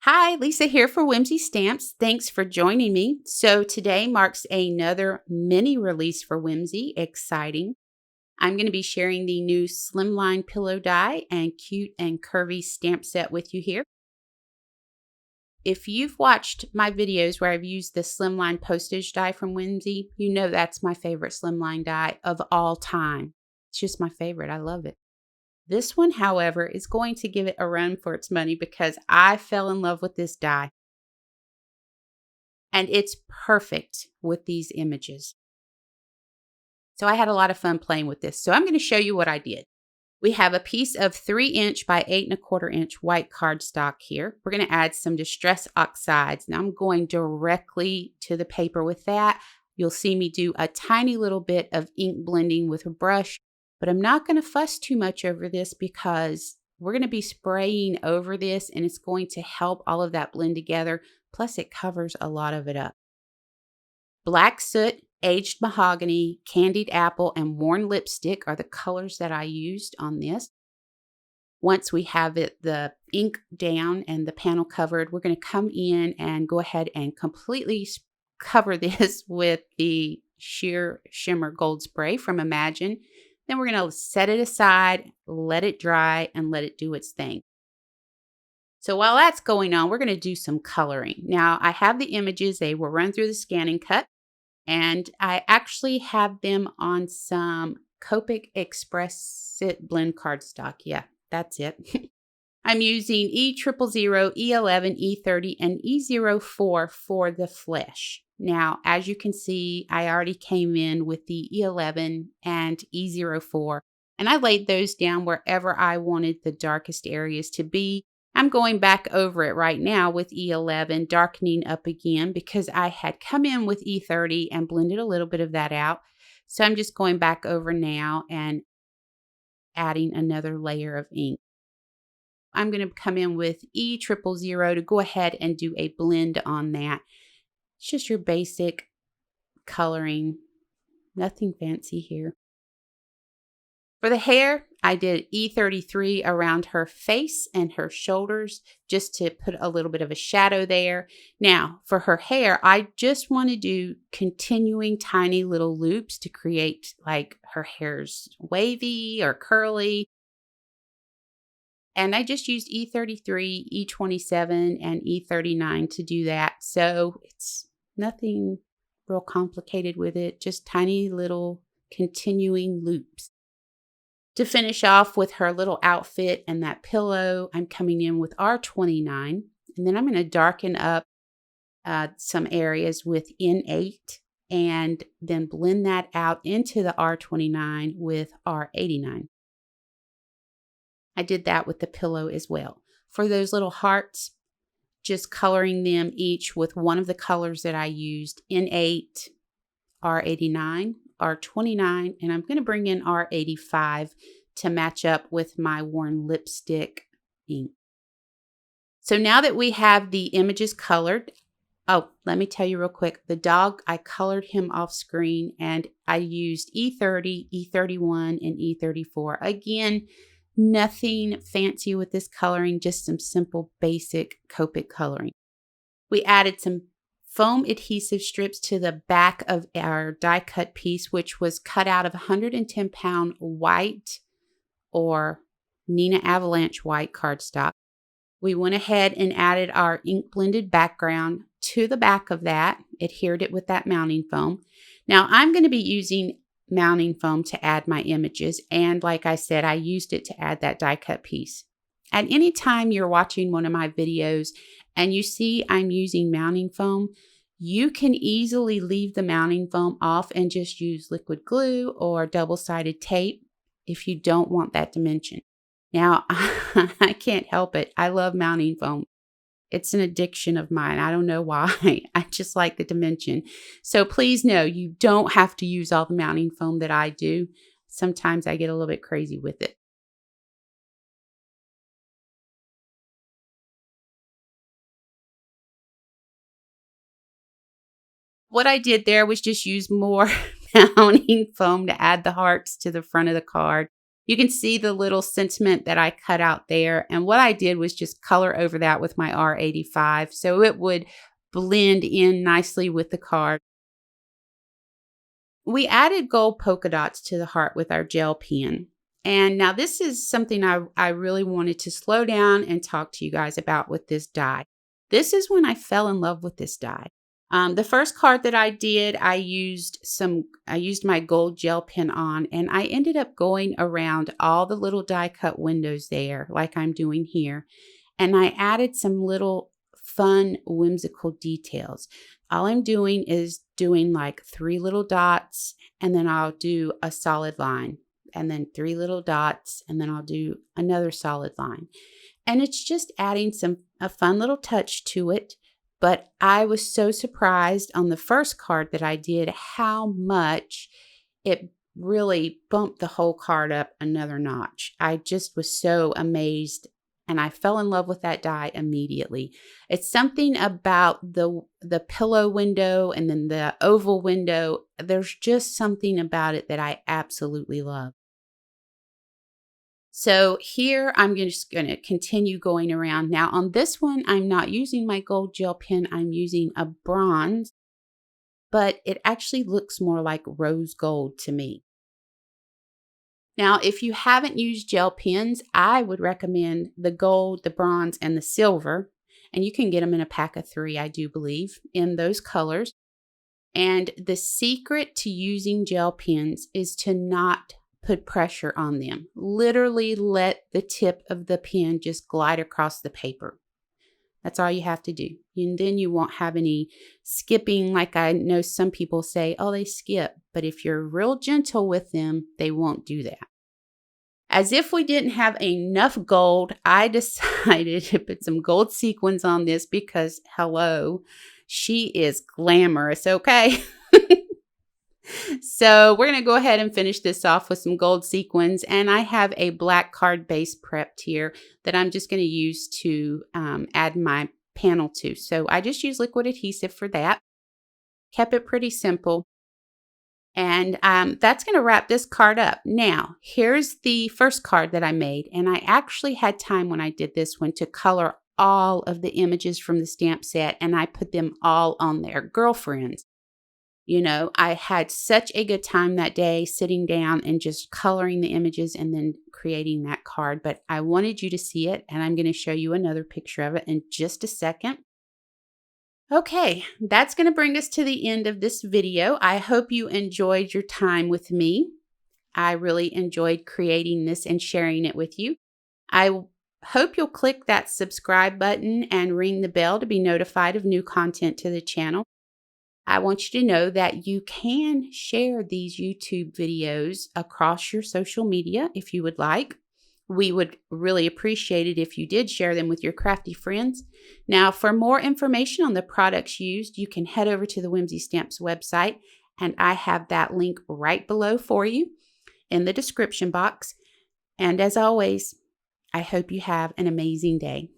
Hi, Lisa here for Whimsy Stamps. Thanks for joining me. So today marks another mini release for Whimsy. Exciting. I'm going to be sharing the new Slimline pillow die and cute and curvy stamp set with you here. If you've watched my videos where I've used the Slimline postage die from Whimsy, you know that's my favorite Slimline die of all time. It's just my favorite. I love it. This one, however, is going to give it a run for its money because I fell in love with this die. And it's perfect with these images. So I had a lot of fun playing with this. So I'm going to show you what I did. We have a piece of 3" by 8¼ white cardstock here. We're going to add some Distress Oxides. Now I'm going directly to the paper with that. You'll see me do a tiny little bit of ink blending with a brush, but I'm not going to fuss too much over this because we're going to be spraying over this and it's going to help all of that blend together. Plus it covers a lot of it up. Black soot, aged mahogany, candied apple, and worn lipstick are the colors that I used on this. Once we have the ink down and the panel covered, we're going to come in and go ahead and completely cover this with the sheer shimmer gold spray from Imagine. Then we're going to set it aside, let it dry, and let it do its thing. So while that's going on, we're going to do some coloring. Now, I have the images. They will run through the scan and cut. And I actually have them on some Copic Express Sit blend cardstock. Yeah, that's it. I'm using E000, E11, E30, and E04 for the flesh. Now, as you can see, I already came in with the E11 and E04, and I laid those down wherever I wanted the darkest areas to be. I'm going back over it right now with E11, darkening up again because I had come in with E30 and blended a little bit of that out. So I'm just going back over now and adding another layer of ink. I'm going to come in with E000 to go ahead and do a blend on that. It's just your basic coloring, nothing fancy here. For the hair, I did E33 around her face and her shoulders just to put a little bit of a shadow there. Now, for her hair, I just want to do continuing tiny little loops to create like her hair's wavy or curly. And I just used E33, E27, and E39 to do that. So it's nothing real complicated with it, just tiny little continuing loops. To finish off with her little outfit and that pillow, I'm coming in with R29. And then I'm going to darken up some areas with N8 and then blend that out into the R29 with R89. I did that with the pillow as well. For those little hearts, just coloring them each with one of the colors that I used, N8, R89, R29, and I'm going to bring in R85 to match up with my worn lipstick ink. So now that we have the images colored, oh, let me tell you real quick, the dog, I colored him off screen and I used E30, E31, and E34. Again, nothing fancy with this coloring, just some simple basic Copic coloring. We added some foam adhesive strips to the back of our die cut piece, which was cut out of 110-pound white or Nina Avalanche white cardstock. We went ahead and added our ink blended background to the back of that, adhered it with that mounting foam. Now I'm going to be using mounting foam to add my images, and like I said, I used it to add that die cut piece. At any time you're watching one of my videos and you see I'm using mounting foam, you can easily leave the mounting foam off and just use liquid glue or double-sided tape if you don't want that dimension. Now, I can't help it. I love mounting foam. It's an addiction of mine. I don't know why. I just like the dimension. So please know you don't have to use all the mounting foam that I do. Sometimes I get a little bit crazy with it. What I did there was just use more mounting foam to add the hearts to the front of the card. You can see the little sentiment that I cut out there. And what I did was just color over that with my R85 so it would blend in nicely with the card. We added gold polka dots to the heart with our gel pen. And now this is something I really wanted to slow down and talk to you guys about with this die. This is when I fell in love with this die. The first card that I did, I used my gold gel pen on, and I ended up going around all the little die cut windows there, like I'm doing here. And I added some little fun, whimsical details. All I'm doing is doing like 3 little dots, and then I'll do a solid line, and then 3 little dots, and then I'll do another solid line. And it's just adding a fun little touch to it. But I was so surprised on the first card that I did how much it really bumped the whole card up another notch. I just was so amazed, and I fell in love with that die immediately. It's something about the pillow window and then the oval window. There's just something about it that I absolutely love. So here I'm just going to continue going around. Now on this one, I'm not using my gold gel pen. I'm using a bronze, but it actually looks more like rose gold to me. Now, if you haven't used gel pens, I would recommend the gold, the bronze, and the silver. And you can get them in a pack of 3, I do believe, in those colors. And the secret to using gel pens is to not put pressure on them. Literally let the tip of the pen just glide across the paper. That's all you have to do. And then you won't have any skipping, like I know some people say, oh, they skip. But if you're real gentle with them, they won't do that. As if we didn't have enough gold, I decided to put some gold sequins on this because, hello, she is glamorous, okay? So we're going to go ahead and finish this off with some gold sequins. And I have a black card base prepped here that I'm just going to use to add my panel to. So I just use liquid adhesive for that. Kept it pretty simple. And that's going to wrap this card up. Now, here's the first card that I made. And I actually had time when I did this one to color all of the images from the stamp set. And I put them all on there. Girlfriends. You know, I had such a good time that day sitting down and just coloring the images and then creating that card. But I wanted you to see it, and I'm going to show you another picture of it in just a second. Okay, that's going to bring us to the end of this video. I hope you enjoyed your time with me. I really enjoyed creating this and sharing it with you. I hope you'll click that subscribe button and ring the bell to be notified of new content to the channel. I want you to know that you can share these YouTube videos across your social media if you would like. We would really appreciate it if you did share them with your crafty friends. Now, for more information on the products used, you can head over to the Whimsy Stamps website, and I have that link right below for you in the description box. And as always, I hope you have an amazing day.